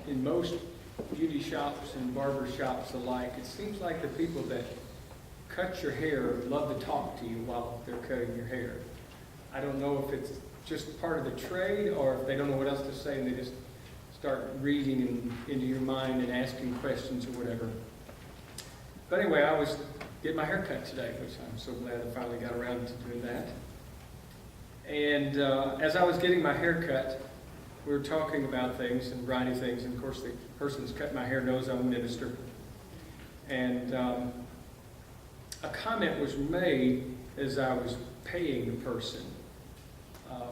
in most beauty shops and barber shops alike, it seems like the people that cut your hair love to talk to you while they're cutting your hair. I don't know if it's just part of the trade or if they don't know what else to say and they just start reading into your mind and asking questions or whatever. But anyway, I was getting my hair cut today, which I'm so glad I finally got around to doing that. And as I was getting my hair cut, we were talking about things and variety of things, and of course the person who's cut my hair knows I'm a minister. And a comment was made as I was paying the person.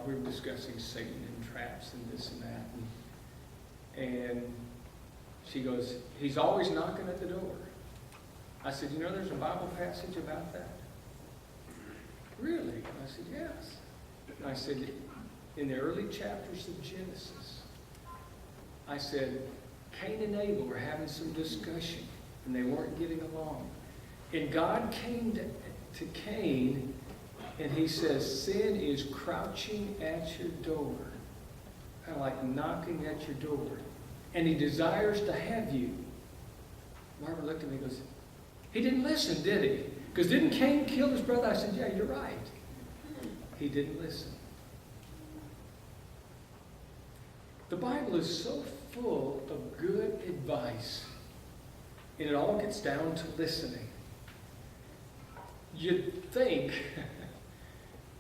We were discussing Satan and traps and this and that. And she goes, "He's always knocking at the door." I said, "You know, there's a Bible passage about that." "Really?" I said, "Yes." And I said, in the early chapters of Genesis, I said, Cain and Abel were having some discussion, and they weren't getting along. And God came to Cain, and he says, "Sin is crouching at your door," kind of like knocking at your door, "and he desires to have you." Barbara looked at me and goes, "He didn't listen, did he? Because didn't Cain kill his brother?" I said, "Yeah, you're right. He didn't listen." The Bible is so full of good advice, and it all gets down to listening. You'd think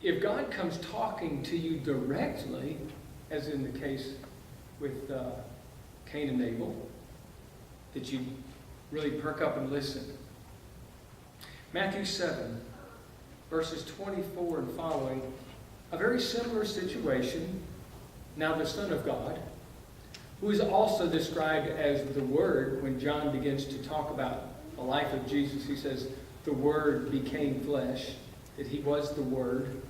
if God comes talking to you directly, as in the case with Cain and Abel, that you'd really perk up and listen. Matthew 7, verses 24 and following, a very similar situation. Now the Son of God, who is also described as the Word, when John begins to talk about the life of Jesus, he says, "The Word became flesh," that he was the Word.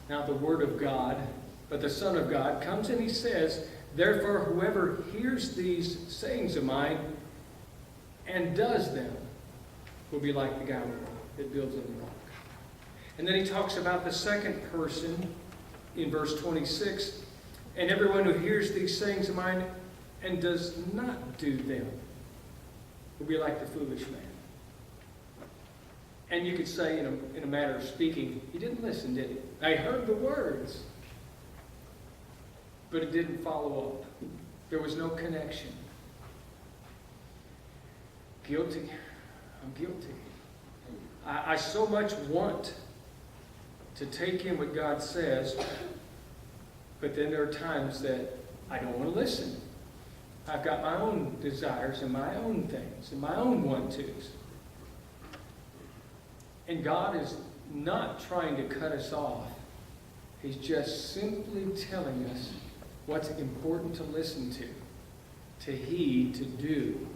Now the Word of God, but the Son of God, comes and he says, "Therefore whoever hears these sayings of mine and does them will be like the guy that builds on the rock." And then he talks about the second person in verse 26, "And everyone who hears these sayings of mine and does not do them will be like the foolish man." And you could say, in a matter of speaking, he didn't listen, did he? I heard the words, but it didn't follow up. There was no connection. Guilty. I'm guilty. I so much want to take in what God says, but then there are times that I don't want to listen. I've got my own desires and my own things and my own want-tos. And God is not trying to cut us off. He's just simply telling us what's important to listen to heed, to do.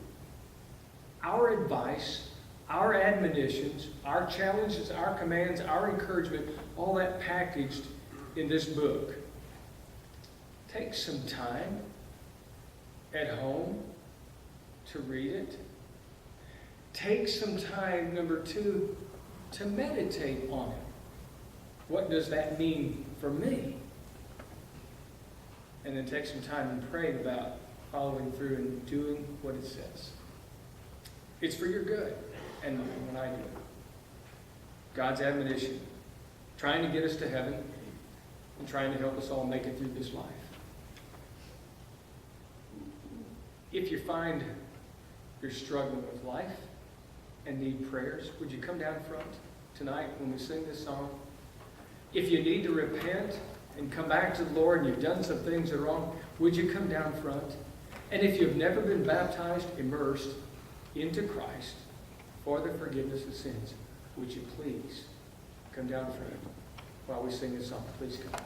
Our advice, our admonitions, our challenges, our commands, our encouragement, all that packaged in this book. Take some time at home to read it. Take some time, number 2, to meditate on it. What does that mean for me? And then take some time and pray about following through and doing what it says. It's for your good, and when I do it. God's admonition, trying to get us to heaven and trying to help us all make it through this life. If you find you're struggling with life and need prayers, would you come down front tonight when we sing this song? If you need to repent and come back to the Lord and you've done some things that are wrong, would you come down front? And if you've never been baptized, immersed into Christ for the forgiveness of sins, would you please come down front while we sing this song? Please come.